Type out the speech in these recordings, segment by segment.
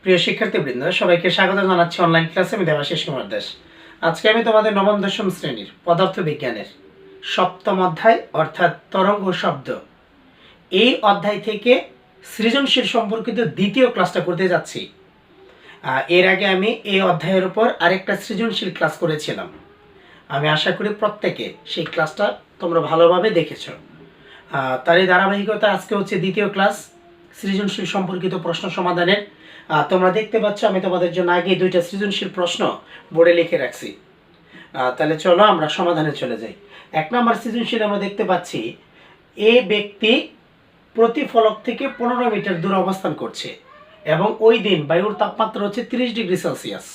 প্রিয় শিক্ষার্থীবৃন্দ, সবাইকে স্বাগত জানাচ্ছি অনলাইন ক্লাসে। আমি দেবাশিস কুমার দাস। আজকে আমি তোমাদের নবম দশম শ্রেণীর পদার্থ বিজ্ঞানের সপ্তম অধ্যায় অর্থাৎ তরঙ্গ শব্দ, এই অধ্যায় থেকে সৃজনশীল সম্পর্কিত দ্বিতীয় ক্লাসটা করতে যাচ্ছি। এর আগে আমি এই অধ্যায়ের উপর আরেকটা সৃজনশীল ক্লাস করেছিলাম। আমি আশা করি প্রত্যেকে সেই ক্লাসটা তোমরা ভালোভাবে দেখেছো। তারই ধারাবাহিকতা আজকে হচ্ছে দ্বিতীয় ক্লাস সৃজনশীল সম্পর্কিত প্রশ্ন সমাধানের। তোমরা দেখতে পাচ্ছ আমি তোমাদের জন্য আগে দুইটা সৃজনশীল প্রশ্ন বোর্ডে লিখে রাখছি। তাহলে চলো আমরা সমাধানে চলে যাই। 1 নম্বর সৃজনশীল আমরা দেখতে পাচ্ছি, এ ব্যক্তি প্রতি ফলক থেকে 15 মিটার দূরে অবস্থান করছে এবং ওই দিন বায়ুর তাপমাত্রা হচ্ছে 30 ডিগ্রি সেলসিয়াস।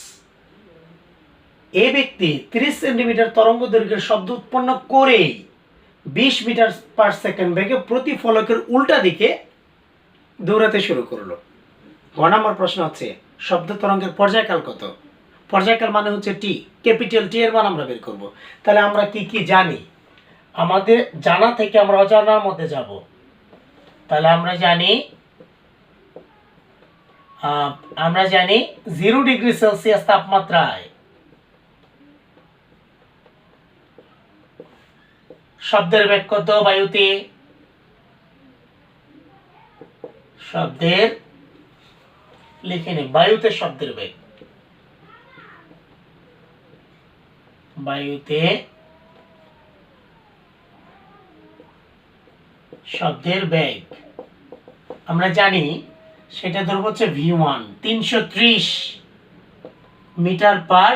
এ ব্যক্তি 30 সেন্টিমিটার তরঙ্গ দৈর্ঘ্যের শব্দ উৎপন্ন করেই 20 মিটার পার সেকেন্ড বেগে প্রতি ফলকের উল্টা দিকে দৌড়াতে শুরু করলো। 1 নম্বর প্রশ্ন হচ্ছে, শব্দ তরঙ্গের পর্যায়কাল কত? পর্যায়কাল মানে হচ্ছে টি, ক্যাপিটাল টি এর মান আমরা বের করব। তাহলে আমরা কি কি জানি? আমাদের জানা থেকে আমরা অজানার মধ্যে যাব। তাহলে আমরা জানি 0 ডিগ্রি সেলসিয়াস তাপমাত্রায় শব্দের বেগ কত বায়ুতে? শব্দের লিখে নিই, বায়ুতে শব্দের বেগ, বায়ুতে শব্দের বেগ আমরা জানি সেটা ধরবো হচ্ছে v1, 330 মিটার পার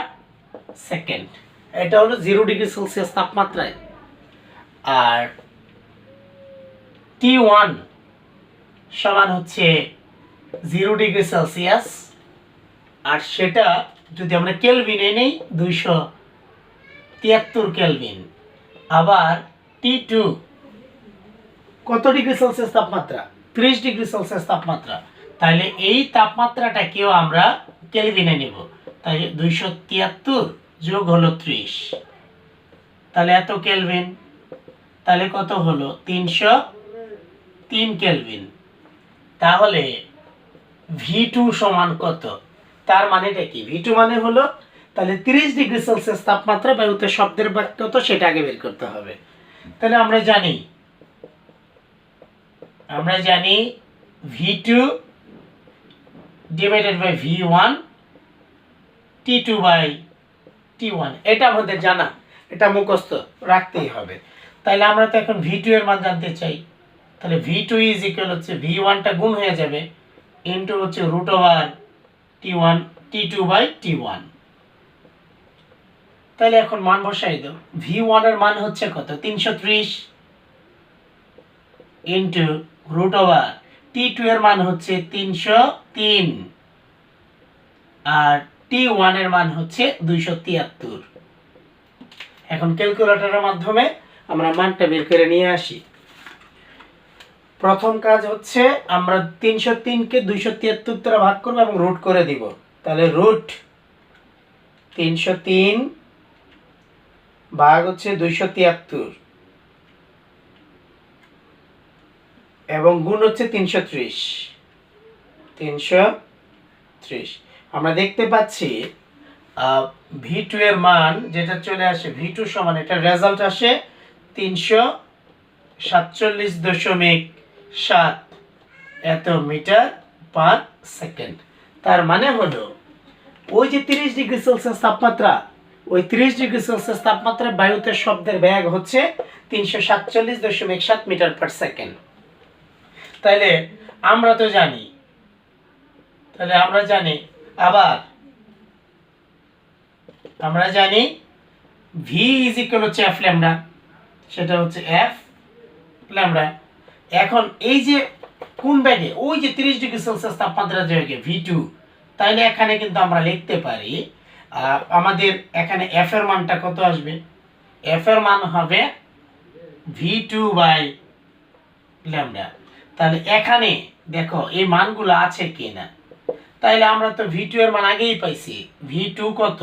সেকেন্ড। এটা হলো 0 ডিগ্রি সেলসিয়াস তাপমাত্রায়। আর t1 সমান হচ্ছে 0 ডিগ্রি সেলসিয়াস, আর সেটা যদি আমরা কেলভিনে নেই 273 কেলভিন। আবার T2 কত ডিগ্রি সেলসিয়াস তাপমাত্রা? 30 ডিগ্রি সেলসিয়াস তাপমাত্রা। তাহলে এই তাপমাত্রাটাকেও আমরা কেলভিনে নেব। তাই 273 যোগ হলো 30, তাহলে এত কেলভিন। তাহলে কত হলো? 303 কেলভিন। তাহলে V2 সমান কত? তার মানেটা কি? V2 মানে হলো, তাহলে 30 ডিগ্রি সেলসিয়াস তাপমাত্রা বায়ুতে শব্দের বেগ কত সেটা আগে বের করতে হবে। তাহলে আমরা জানি V2 divided by V1 T2 by T1। এটা আমাদের জানা, এটা মুখস্থ রাখতেই হবে। তাহলে আমরা তো এখন V2 এর মান জানতে চাই। তাহলে V2 ইজ ইকুয়াল হচ্ছে V1 টা গুণ হয়ে যাবে ইনটু হচ্ছে root over T1 T2 by T1। তাহলে এখন মান বসাই দাও। V1 এর মান হচ্ছে কত? 330 ইনটু রুট ওভার T2 এর মান হচ্ছে 303 আর T1 এর মান হচ্ছে 273। এখন ক্যালকুলেটরের মাধ্যমে আমরা মানটা বের করে নিয়ে আসি। প্রথম কাজ হচ্ছে আমরা 303 কে 273 দ্বারা ভাগ করব এবং রুট করে দিব। তাহলে রুট 303 ভাগ হচ্ছে 273 এবং গুণ হচ্ছে 330। আমরা দেখতে পাচ্ছি V2 এর মান যেটা চলে আসে, V2 সমান, এটা রেজাল্ট আসে 347.7 এত মিটার পার সেকেন্ড। তার মানে হলো ওই যে 30 ডিগ্রি সেলসিয়াস তাপমাত্রা, ওই 30 ডিগ্রি সেলসিয়াস তাপমাত্রায় বায়ুতে শব্দের বেগ হচ্ছে 347.7 মিটার পার সেকেন্ড। তাহলে আমরা তো জানি, আবার আমরা জানি V ইজ ইকুয়াল হচ্ছে F ল্যামডা, সেটা হচ্ছে F ল্যামডা। এখন এই যে কোন ব্যাগে, ওই যে 30 ডিগ্রি সেলসিয়াস তাপমাত্রা জায়গায় V2, তাইলে এখানে কিন্তু আমরা লিখতে পারি আমাদের এখানে F এর মানটা কত আসবে? F এর মান হবে V2 বাই ল্যামডা। তাহলে এখানে দেখো এই মানগুলো আছে কিনা। তাইলে আমরা তো V2 এর মান আগেই পাইছি। V2 কত?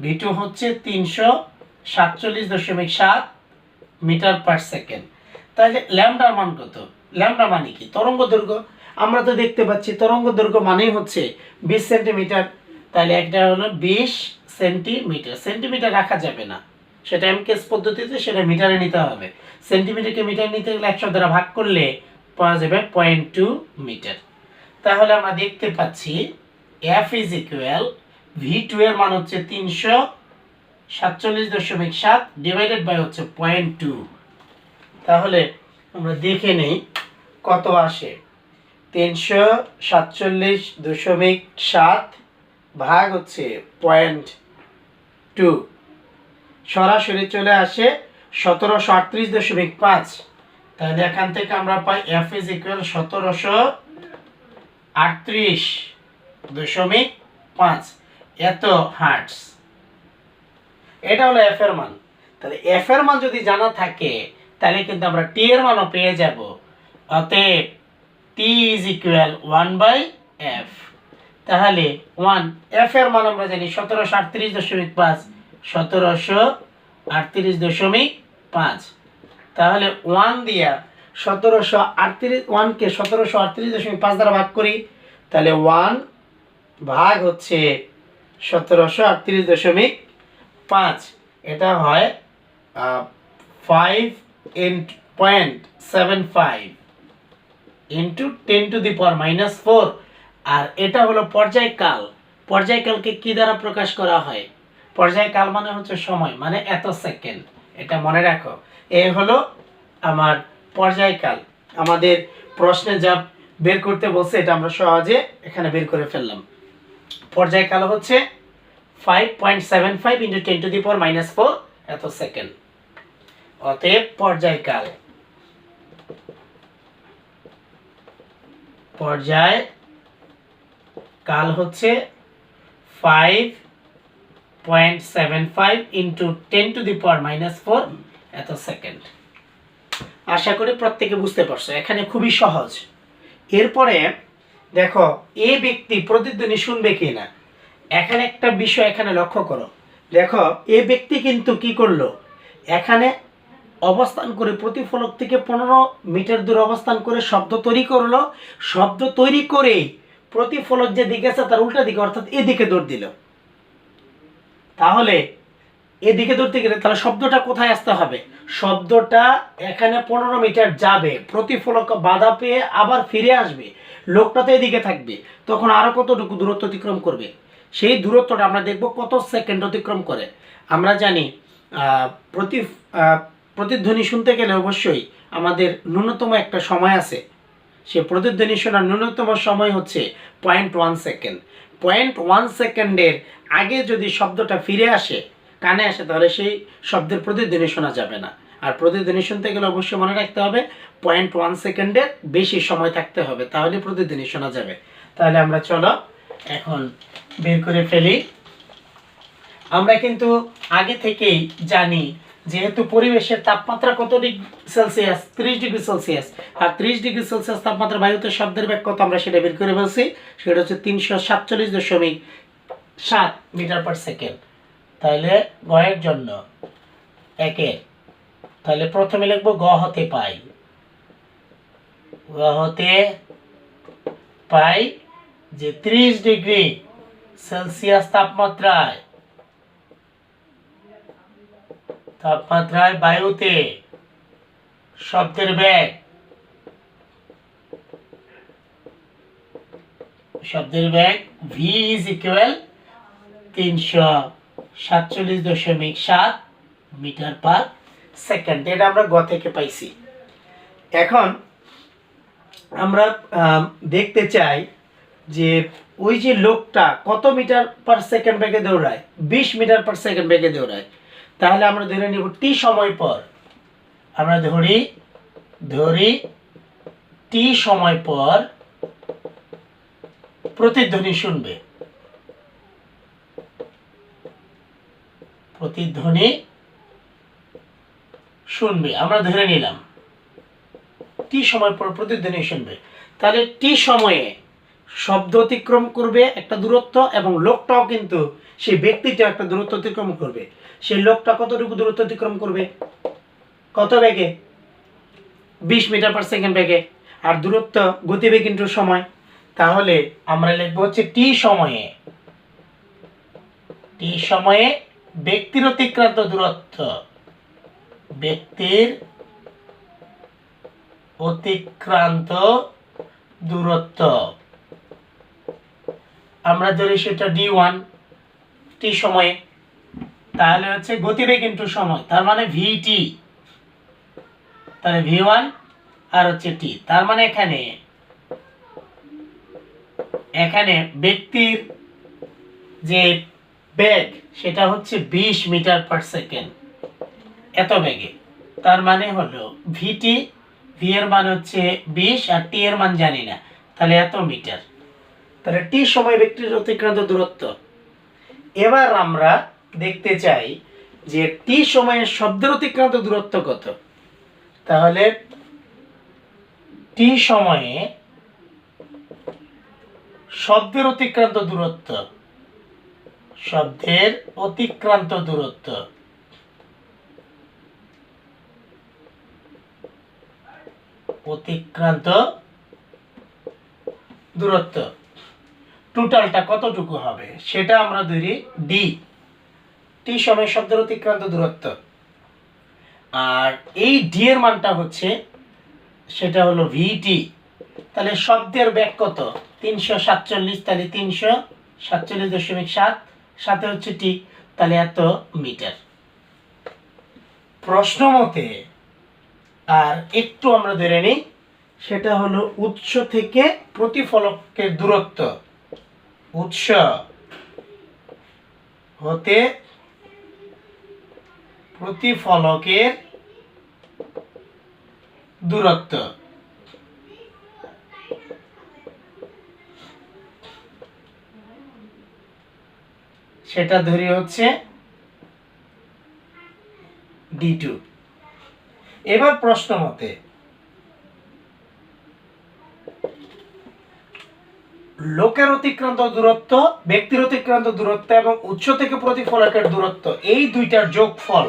V2 হচ্ছে 347.7 মিটার পার সেকেন্ড। তাহলে ল্যামডার মান কত? ল্যামডা মানে কি? তরঙ্গ দৈর্ঘ্য। আমরা তো দেখতে পাচ্ছি তরঙ্গ দৈর্ঘ্য মানেই হচ্ছে 20 সেন্টিমিটার। তাহলে একটা হলো 20 সেন্টিমিটার। সেন্টিমিটার রাখা যাবে না, সেটা এমকেএস পদ্ধতিতে সেটা মিটারে নিতে হবে। সেন্টিমিটারকে মিটার নিতে গেলে 100 দ্বারা ভাগ করলে পাওয়া যাবে 0.2 মিটার। তাহলে আমরা দেখতে পাচ্ছি F ইজ ইকুয়াল V2 এর মান হচ্ছে 347.7 ডিভাইডেড বাই হচ্ছে 0.2। তাহলে আমরা দেখে নেই কত আসে। 347.7 ভাগ হচ্ছে 0.2, সরাসরি চলে আসে 1738.5। তাহলে এখান থেকে আমরা পাই F ইজ ইকুয়াল 1738.5 এত হার্টজ। এটা হলো F এর মান। তাহলে F এর মান যদি জানা থাকে তাহলে কিন্তু আমরা T এর মানও পেয়ে যাব। অতএব T ইজ ইকুয়াল 1/F। তাহলে 1 F এর মান আমরা জানি 1738.5, 1738.5। তাহলে 1 দিয়া 1 কে 1738.5 দ্বারা ভাগ করি, তাহলে 1 ভাগ হচ্ছে 1738.5, এটা হয় 5.75 ইন্টু 10⁻⁻⁴। আর এটা হলো পর্যায়কাল। পর্যায়কালকে কি দ্বারা প্রকাশ করা হয়? পর্যায়কাল মানে হচ্ছে সময়, মানে এত সেকেন্ড। এটা মনে রাখো, এ হলো আমার পর্যায়কাল। আমাদের প্রশ্নে যা বের করতে বলছে এটা আমরা সহজে এখানে বের করে ফেললাম। পর্যায়কাল হচ্ছে 5.75 ইন্টু 10⁻⁻⁴ এত সেকেন্ড। অতএব পর্যায়কাল হচ্ছে 5.75 ইন্টু 10⁻⁴ এত সেকেন্ড। আশা করি প্রত্যেকে বুঝতে পারছো, এখানে খুবই সহজ। এরপরে দেখো এ ব্যক্তি প্রতিধ্বনি শুনবে কিনা। এখানে একটা বিষয় এখানে লক্ষ্য করো। দেখো এ ব্যক্তি কিন্তু কি করলো, এখানে অবস্থান করে প্রতিফলক থেকে 15 মিটার দূরে অবস্থান করে শব্দ তৈরি করলো। শব্দ তৈরি করে প্রতিফলক যে দিকে আছে তার উল্টা দিকে অর্থাৎ এদিকে দৌড় দিল। তাহলে এদিকে দৌড়তে গেলে তাহলে শব্দটা কোথায় আসতে হবে? শব্দটা এখানে 15 মিটার যাবে, প্রতিফলক বাধা পেয়ে আবার ফিরে আসবে, লোকটা তো এদিকে থাকবে, তখন আরো কতটুকু দূরত্ব অতিক্রম করবে? সেই দূরত্বটা আমরা দেখব কত সেকেন্ড অতিক্রম করে। আমরা জানি প্রতিধ্বনি শুনতে গেলে অবশ্যই আমাদের ন্যূনতম একটা সময় আছে। সে প্রতিধ্বনি শোনার ন্যূনতম সময় হচ্ছে 0.1 সেকেন্ড। 0.1 সেকেন্ডের আগে যদি শব্দটা ফিরে আসে, কানে আসে, তাহলে সেই শব্দের প্রতিধ্বনি শোনা যাবে না। আর প্রতিধ্বনি শুনতে গেলে অবশ্যই মনে রাখতে হবে 0.1 সেকেন্ডের বেশি সময় থাকতে হবে, তাহলে প্রতিধ্বনি শোনা যাবে। তাহলে আমরা চলো এখন বের করে ফেলি। আমরা কিন্তু আগে থেকেই জানি যেহেতু পরিবেশের তাপমাত্রা কত ডিগ্রি সেলসিয়াস, 30 ডিগ্রি সেলসিয়াস, আর 30 ডিগ্রি সেলসিয়াস তাপমাত্রা বায়ুতে শব্দের বেগ কত আমরা সেটা বের করে ফেলছি। সেটা হচ্ছে 347.7 মিটার পার সেকেন্ড। তাহলে গয়ের জন্য একের, তাহলে প্রথমে লিখবো গ হতে পাই। গ হতে পাই যে 30 ডিগ্রি সেলসিয়াস তাপমাত্রায় বায়ুতে শব্দের বেগ v is equal 347.7 metre per second. এটা আমরা গ থেকে পাইছি। এখন আমরা দেখতে চাই যে ওই যে লোকটা কত মিটার পার সেকেন্ড বেগে দৌড়ায়, 20 মিটার পার সেকেন্ড বেগে দৌড়ায়। তাহলে আমরা ধরে নিব টি সময় পর, আমরা ধরি টি সময় পর প্রতিধ্বনি শুনবে। আমরা ধরে নিলাম টি সময় পর প্রতিধ্বনি শুনবে। তাহলে টি সময়ে শব্দ অতিক্রম করবে একটা দূরত্ব, এবং লোকটাও কিন্তু সেই ব্যক্তিটা একটা দূরত্ব অতিক্রম করবে। সেই লোকটা কতটুকু দূরত্ব অতিক্রম করবে, কত বেগে? 20 মিটার পার সেকেন্ড বেগে। আর দূরত্ব গতিবেগ ইনটু সময়। তাহলে আমরা লিখবো হচ্ছে টি সময়ে ব্যক্তির অতিক্রান্ত দূরত্ব, ব্যক্তির অতিক্রান্ত দূরত্ব আমরা ধরি সেটা d1 টি সময়ে, তাহলে হচ্ছে গতিবেগ ইনটু সময়, তার মানে vt, তাহলে v1 আর হচ্ছে t, তার মানে এখানে ব্যক্তির যে বেগ সেটা হচ্ছে 20 মিটার পার সেকেন্ড, এত বেগে। তার মানে হলো vt, v এর মান হচ্ছে 20 আর t এর মান জানি না, তাহলে এত মিটার। তাহলে টি সময় ব্যক্তির অতিক্রান্ত দূরত্ব। এবার আমরা দেখতে চাই যে টি সময়ে শব্দের অতিক্রান্ত দূরত্ব কত। তাহলে টি সময়ে শব্দের অতিক্রান্ত দূরত্ব, শব্দের অতিক্রান্ত দূরত্ব টোটালটা কতটুকু হবে সেটা আমরা ধরি ডি, টি সময় শব্দের অতিক্রান্ত দূরত্ব। আর এই ডি এর মানটা হচ্ছে সেটা হলো ভিটি। তাহলে শব্দের বেগ কত 347, তাহলে 347.7, সাথে হচ্ছে টি, তাহলে এত মিটার প্রশ্ন মতে। আর একটু আমরা ধরে নিই সেটা হলো উৎস থেকে প্রতিফলকের দূরত্ব, উৎস হতে প্রতিফলকের দূরত্ব, সেটা ধরি হচ্ছে d2। এবার প্রশ্ন মতে লোকের অতিক্রান্ত দূরত্ব, ব্যক্তির অতিক্রান্ত দূরত্ব এবং উৎস থেকে প্রতিফলকের দূরত্ব এই দুইটার যোগফল,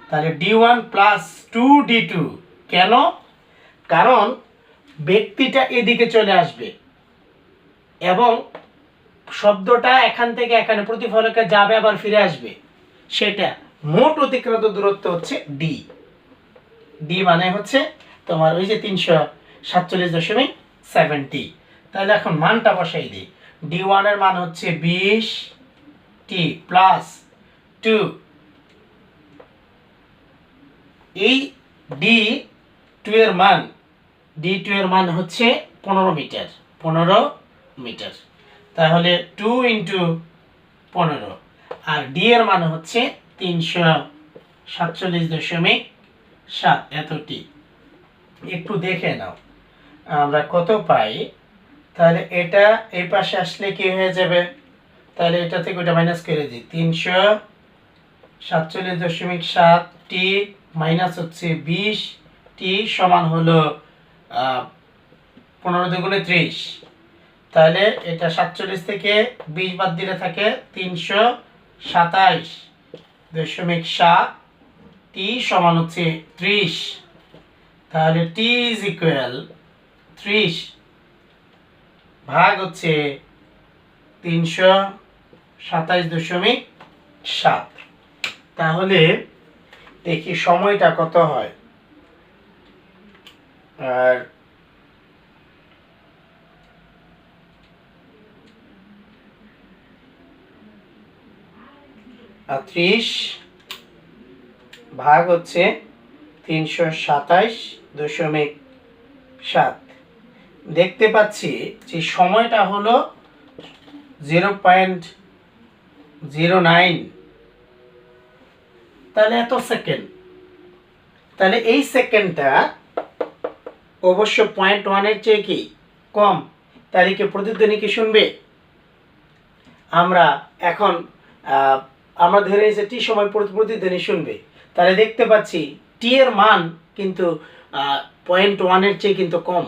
তাহলে d1 প্লাস 2d2। কেন? কারণ ব্যক্তিটা এদিকে চলে আসবে এবং শব্দটা এখান থেকে এখানে প্রতিফলকে যাবে আবার ফিরে আসবে, সেটা মোট অতিক্রান্ত দূরত্ব হচ্ছে ডি। ডি মানে হচ্ছে তোমার ওই যে 347.7। তাহলে এখন মানটা বসাই দিই। d1 এর মান হচ্ছে 20 টি প্লাস 2, এই d2 এর মান হচ্ছে 15 মিটার। তাহলে 2 ইন্টু 15, আর ডি এর মান হচ্ছে 347.7 এতটি। একটু দেখে নাও আমরা কত পাই। তাহলে এটা এই পাশে আসলে কি হয়ে যাবে, তাহলে এটা থেকে ওটা মাইনাস করে দিই, 347.7 টি মাইনাস হচ্ছে 20 টি সমান হলো 15 দুগুণে 30। তাহলে এটা 47 থেকে 20 বাদ দিলে থাকে 327.7 টি সমান হচ্ছে 30। তাহলে টি ইজ ইকুয়াল 30 ভাগ হচ্ছে 327.7। তাহলে দেখি সময়টা কত হয়। আর 30 ভাগ হচ্ছে 327.7, দেখতে পাচ্ছি যে সময়টা হলো 0.09, তাহলে এত সেকেন্ড। তাহলে এই সেকেন্ডটা অবশ্য 0.1 এর চেয়ে কি কম, তাহলে কি প্রতিধ্বনি কি শুনবে? আমরা এখন আমরা ধরে নিয়েছি টি সময় প্রতিধ্বনি শুনবে। তাহলে দেখতে পাচ্ছি টি এর মান কিন্তু 0.1 এর চেয়ে কিন্তু কম,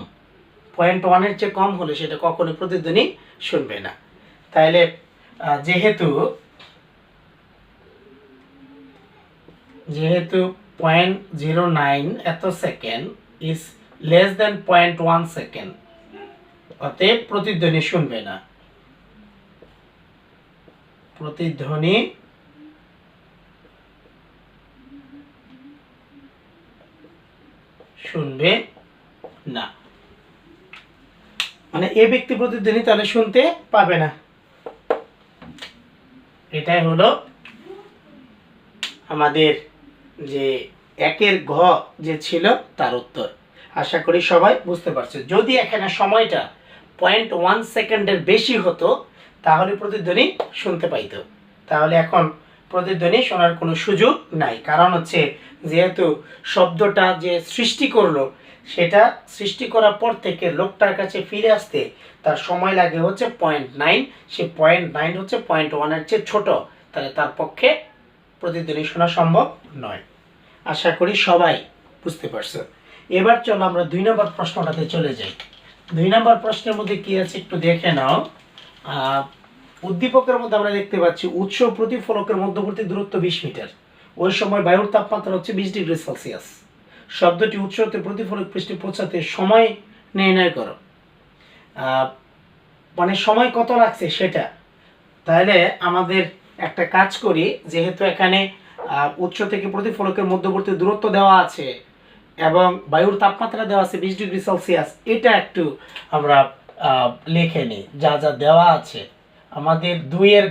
0.1 এর চেয়ে কম হলে সেটা কখনো প্রতিধ্বনি শুনবে না। তাহলে যেহেতু 0.09 এত second is less than 0.1 second, অতএব প্রতিধ্বনি শুনবে না, প্রতিধ্বনি শুনবে না, মানে এ ব্যক্তি প্রতিধ্বনি তাহলে শুনতে পাবে না। এটাই হলো আমাদের যে একের ঘ যে ছিল তার উত্তর। আশা করি সবাই বুঝতে পারছে। যদি এখানে সময়টা 0.1 সেকেন্ডের বেশি হতো তাহলে প্রতিধ্বনি শুনতে পাইতো, তাহলে এখন প্রতিধ্বনি শোনার কোনো সুযোগ নাই। কারণ হচ্ছে যেহেতু শব্দটা যে সৃষ্টি করলো সেটা সৃষ্টি করার পর থেকে লোকটার কাছে ফিরে আসতে তার সময় লাগে হচ্ছে 0.9, সে 0.9 হচ্ছে 0.1-এর চেয়ে ছোট, তাহলে তার পক্ষে প্রতিধ্বনি শোনা সম্ভব নয়। আশা করি সবাই বুঝতে পারছো। এবার চলো আমরা 2 নম্বর প্রশ্নটাতে চলে যাই। 2 নম্বর প্রশ্নের মধ্যে কি আছে একটু দেখে নাও। উদ্দীপকের মধ্যে আমরা দেখতে পাচ্ছি উৎস প্রতিফলকের মধ্যবর্তী দূরত্ব 20 মিটার, ওই সময় বায়ুর তাপমাত্রা হচ্ছে 20 ডিগ্রি সেলসিয়াস। শব্দটি উৎস হতে প্রতিফলক পৃষ্ঠে পৌঁছাতে সময় নির্ণয় করো। মানে সময় কত লাগছে সেটা। তাহলে আমাদের একটা কাজ করি, যেহেতু এখানে উৎস থেকে প্রতিফলকের মধ্যবর্তী দূরত্ব দেওয়া আছে এবং বায়ুর তাপমাত্রা দেওয়া আছে 20 ডিগ্রি সেলসিয়াস, এটা একটু আমরা লিখে নিই যা যা দেওয়া আছে। আমাদের 2-এর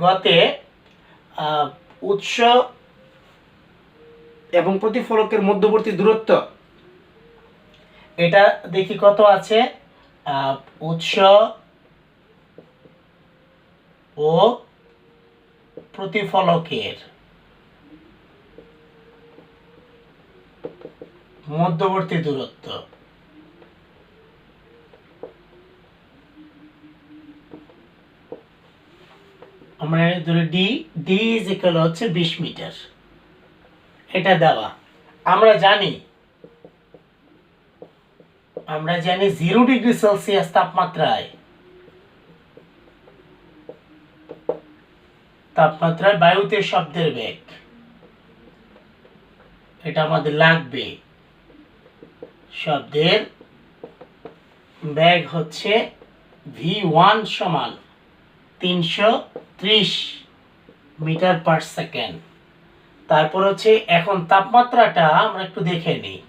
গতে উৎস এবং প্রতিফলকের মধ্যবর্তী দূরত্ব এটা দেখি কত আছে। উৎস ও প্রতিফলকের মধ্যবর্তী দূরত্ব, আমরা ধরে ডি ইজ ইকুয়াল হচ্ছে 20 মিটার, এটা দেওয়া। আমরা জানি 0 ডিগ্রি সেলসিয়াস তাপমাত্রায় বায়ুতে শব্দের বেগ, এটা আমাদের লাগবে। শব্দের বেগ হচ্ছে v1 সমান 330 মিটার পার সেকেন্ড। তারপর হচ্ছে এখন তাপমাত্রাটা আমরা একটু দেখে নিই।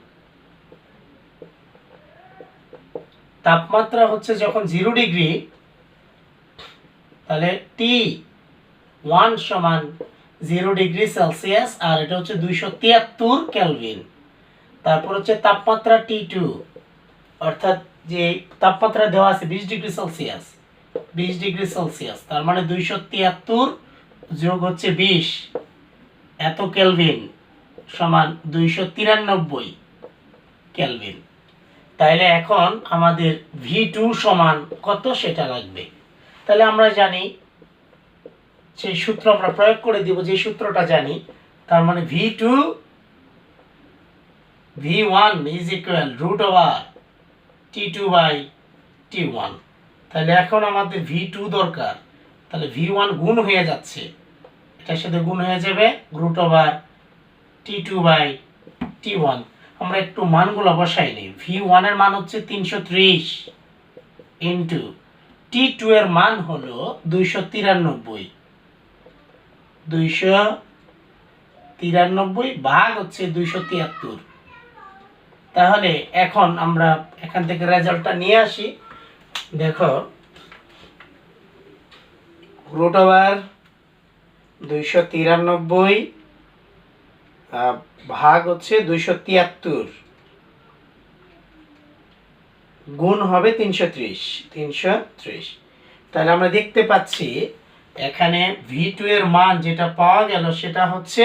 তাপমাত্রা হচ্ছে যখন 0 ডিগ্রি, তাহলে T1 সমান 0 ডিগ্রি সেলসিয়াস, আর এটা হচ্ছে 273 কেলভিন। তারপর হচ্ছে তাপমাত্রা T2, অর্থাৎ যে তাপমাত্রা দেওয়া আছে 20 ডিগ্রি সেলসিয়াস, তার মানে 273 যোগ হচ্ছে 20 এত কেলভিন সমান 293 কেলভিন। তাইলে এখন আমাদের V2 সমান কত সেটা লাগবে। তাহলে আমরা জানি সেই সূত্র আমরা প্রয়োগ করে দিব, যে সূত্রটা জানি, তার মানে V1 is equal √T2/T1। তাহলে এখন আমাদের V2 দরকার, তাহলে V1 গুণ হয়ে যাচ্ছে, এটার সাথে গুণ হয়ে যাবে √T2/T1। আমরা একটু মানগুলো বসাই নিই। V1 এর মান হচ্ছে 330 ইন্টু T2 এর মান হলো 293 ভাগ হচ্ছে 273। তাহলে এখন আমরা এখান থেকে রেজাল্টটা নিয়ে আসি। দেখো √293 ভাগ হচ্ছে 273 গুণ হবে 330। তাহলে আমরা দেখতে পাচ্ছি এখানে V2 এর মান যেটা পাওয়া গেল সেটা হচ্ছে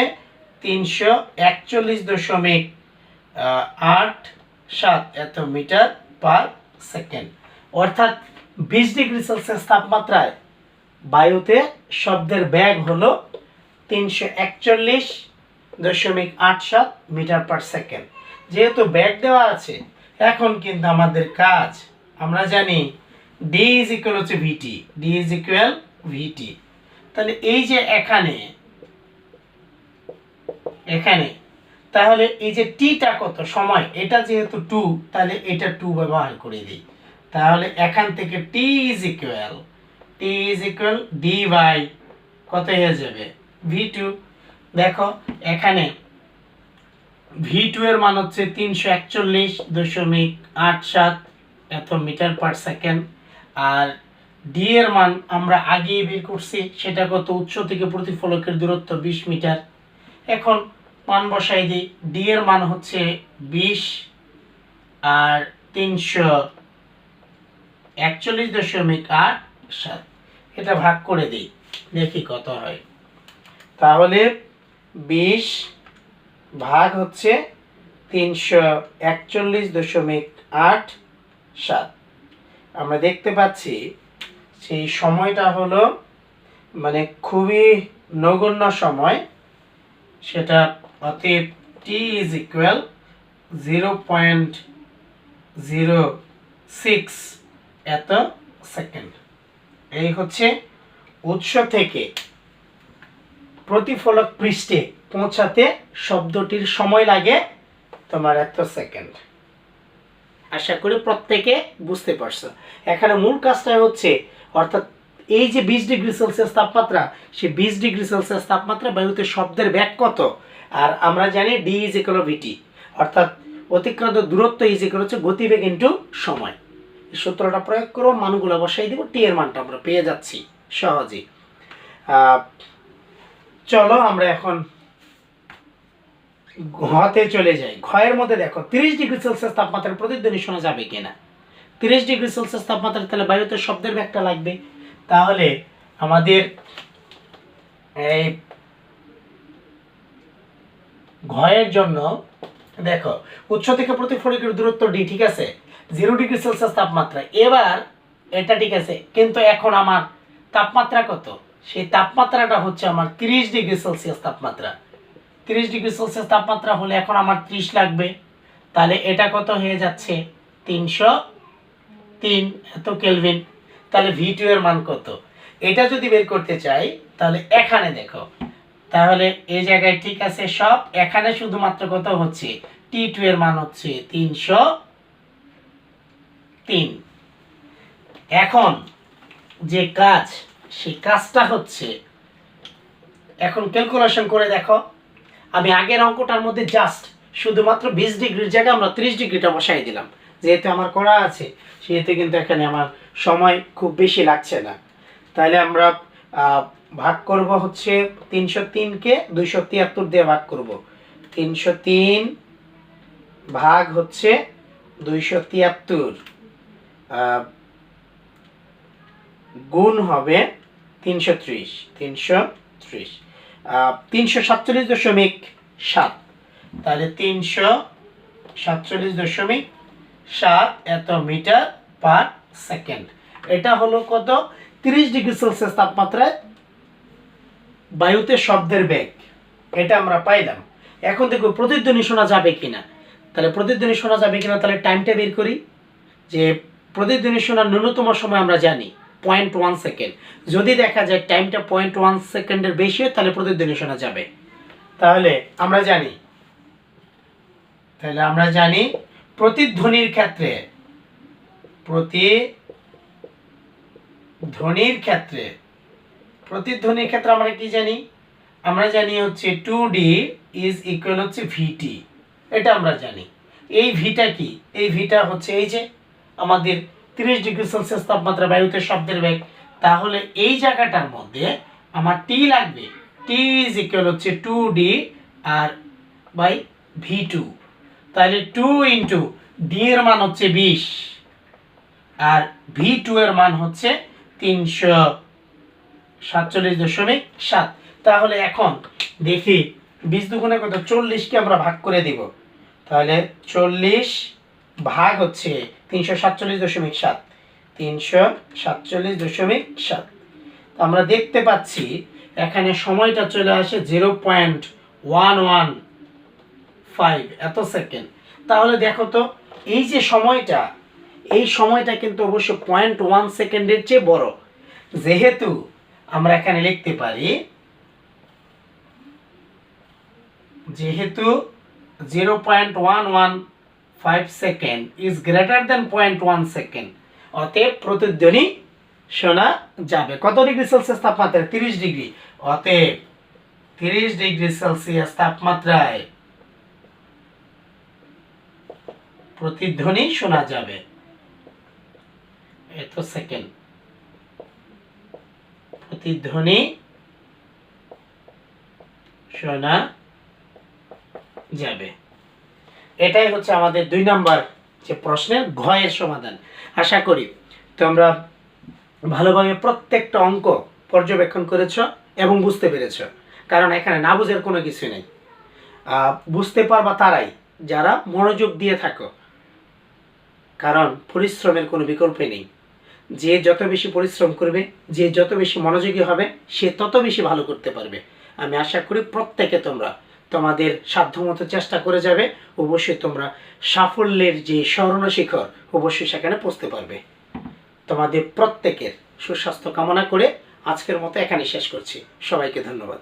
341.87 এত মিটার পার সেকেন্ড। অর্থাৎ 20 ডিগ্রি সেলসিয়াস তাপমাত্রায় বায়ুতে শব্দের বেগ হলো 341.87 মিটার পার সেকেন্ড। যেহেতু বেগ দেওয়া আছে, এখন কিন্তু আমাদের কাজ, আমরা জানি D is equal হচ্ছে VT। তাহলে এই যে এখানে তাহলে এই যে টিটা কত সময়, এটা যেহেতু 2, তাহলে এটা 2 ব্যবহার করে দিই। তাহলে এখান থেকে টি ইজ ইকুয়াল ডি বাই কত হয়ে যাবে v2। দেখো এখানে v2 এর মান হচ্ছে 341.87 এত মিটার পার সেকেন্ড, আর ডি এর মান আমরা আগেই বের করছি, সেটা কত, উৎস থেকে প্রতিফলকের দূরত্ব 20 মিটার। এখন মান বসাই দিই, ডি এর মান হচ্ছে 20 আর 341.87, এটা ভাগ করে দিই, দেখি কত হয়। তাহলে 20 ভাগ হচ্ছে 341.87। আমরা দেখতে পাচ্ছি সেই সময়টা হলো মানে খুবই নগণ্য সময়, সেটা অতএব টি ইজ ইকুয়াল 0.06 এত সেকেন্ড। এই হচ্ছে উৎস থেকে প্রতিফলক পৃষ্ঠে পৌঁছাতে শব্দটির সময় লাগে তোমার এত সেকেন্ড। আশা করি প্রত্যেকে বুঝতে পারছো। এখানে মূল কাজটা হচ্ছে, অর্থাৎ এই যে 20 ডিগ্রি সেলসিয়াস তাপমাত্রা, সেই 20 ডিগ্রি সেলসিয়াস তাপমাত্রা বায়ুতে শব্দের বেগ কত, আর আমরা জানি ডি ইজ ইকুয়াল ভিটি, অর্থাৎ অতিক্রান্ত দূরত্ব ইজ ইকুয়াল হচ্ছে গতিবেগ ইনটু সময়। এই সূত্রটা প্রয়োগ করো, মানগুলো বসাই দিব, টি এর মানটা আমরা পেয়ে যাচ্ছি সহজেই। চলো আমরা এখন ঘতে চলে যাই। ঘয়ের মধ্যে দেখো 30 ডিগ্রি সেলসিয়াস তাপমাত্রার প্রতিধ্বনি শোনা যাবে কিনা। 30 ডিগ্রি সেলসিয়াস তাপমাত্রা, তাহলে বায়ুতে শব্দের বেগটা লাগবে। তাহলে আমাদের এই ঘয়ের জন্য দেখো উৎস থেকে প্রতিফলকের দূরত্ব ডি, ঠিক আছে, 0 ডিগ্রি সেলসিয়াস তাপমাত্রা। এবার এটা ঠিক আছে, কিন্তু এখন আমার তাপমাত্রা কত, সেই তাপমাত্রাটা হচ্ছে আমার 30 ডিগ্রি সেলসিয়াস তাপমাত্রা। 30 ডিগ্রি সেলসিয়াস তাপমাত্রা হলে এখন আমার 30 লাগবে, তাহলে এটা কত হয়ে যাচ্ছে 303 এত কেলভিন। তাহলে V2 এর মান কত, এটা যদি বের করতে চাই তাহলে এখানে দেখো, তাহলে এই জায়গায় ঠিক আছে সব, এখানে শুধুমাত্র কত হচ্ছে T2 এর মান হচ্ছে 303। এখন যে কাজ, সেই কাজটা হচ্ছে, এখন ক্যালকুলেশন করে দেখো, আমি আগের অঙ্কটার মধ্যে জাস্ট শুধুমাত্র 20 ডিগ্রির জায়গায় আমরা 30 ডিগ্রিটা বসাই দিলাম, যেহেতু আমার করা আছে সেহেতু কিন্তু এখানে আমার সময় খুব বেশি লাগছে না। তাহলে আমরা ভাগ করব হচ্ছে 303কে 273 দিয়ে ভাগ করব। 303 ভাগ হচ্ছে 273 গুণ হবে 330, 347.7, তাহলে 347.7 এত মিটার পার সেকেন্ড। এটা হলো কত, 30 ডিগ্রি সেলসিয়াস তাপমাত্রায় বায়ুতে শব্দের বেগ, এটা আমরা পাইলাম। এখন দেখো প্রতিধ্বনি শোনা যাবে কিনা। তাহলে প্রতিধ্বনি শোনা যাবে কিনা, তাহলে টাইমটা বের করি, যে প্রতিধ্বনি শোনার ন্যূনতম সময় আমরা জানি 0.1 সেকেন্ড। যদি দেখা যায় টাইমটা 0.1 সেকেন্ডের বেশি হয়, তাহলে প্রতিধ্বনি শোনা যাবে। তাহলে আমরা জানি প্রতিধ্বনির ক্ষেত্রে আমরা কি জানি, আমরা জানি হচ্ছে 2D ইজ ইকুয়াল হচ্ছে VT, এটা আমরা জানি। এই ভিটা কি, এই ভিটা হচ্ছে এই যে আমাদের 30 ডিগ্রি সেলসিয়াস তাপমাত্রা বায়ুতে শব্দের বেগ। তাহলে এই জায়গাটার মধ্যে আমার টি লাগবে, টি ইজ ইকুয়াল হচ্ছে 2D আর বাই V2। তাহলে 2 ইন্টু ডি এর মান হচ্ছে 20 আর V2 এর মান হচ্ছে 347.7। তাহলে এখন দেখি 20 দুগুণে কত, 40কে আমরা ভাগ করে দিব। তাহলে 40 ভাগ হচ্ছে 347.7, 347.7। আমরা দেখতে পাচ্ছি এখানে সময়টা চলে আসে 0.115 এত সেকেন্ড। তাহলে দেখো তো এই যে সময়টা, এই সময়টা কিন্তু অবশ্য 0.1 সেকেন্ডের চেয়ে বড়। যেহেতু আমরা এখানে লিখতে পারি, যেহেতু 0.115 second is greater than 0.1 second, অতএব প্রতিধ্বনি শোনা যাবে। কত ডিগ্রি সেলসিয়াস তাপমাত্রায়? 30 ডিগ্রি। অতএব 30 ডিগ্রি সেলসিয়াস তাপমাত্রায় প্রতিধ্বনি শোনা যাবে। এত সেকেন্ড প্রতিধ্বনি শোনা যাবে। এটাই হচ্ছে আমাদের 2 নম্বর যে প্রশ্নের ঘ এর সমাধান। আশা করি তোমরা ভালোভাবে প্রত্যেকটা অঙ্ক পর্যবেক্ষণ করেছ এবং বুঝতে পেরেছ, কারণ এখানে না বুঝার কোনো কিছু নেই। বুঝতে পারবা তারাই যারা মনোযোগ দিয়ে থাকো, কারণ পরিশ্রমের কোনো বিকল্প নেই। যে যত বেশি পরিশ্রম করবে, যে যত বেশি মনোযোগী হবে, সে তত বেশি ভালো করতে পারবে। আমি আশা করি প্রত্যেকে তোমরা তোমাদের সাধ্যমতো চেষ্টা করে যাবে, অবশ্যই তোমরা সাফল্যের যে স্বর্ণশিখর অবশ্যই সেখানে পৌঁছতে পারবে। তোমাদের প্রত্যেকের সুস্বাস্থ্য কামনা করে আজকের মতো এখানে শেষ করছি। সবাইকে ধন্যবাদ।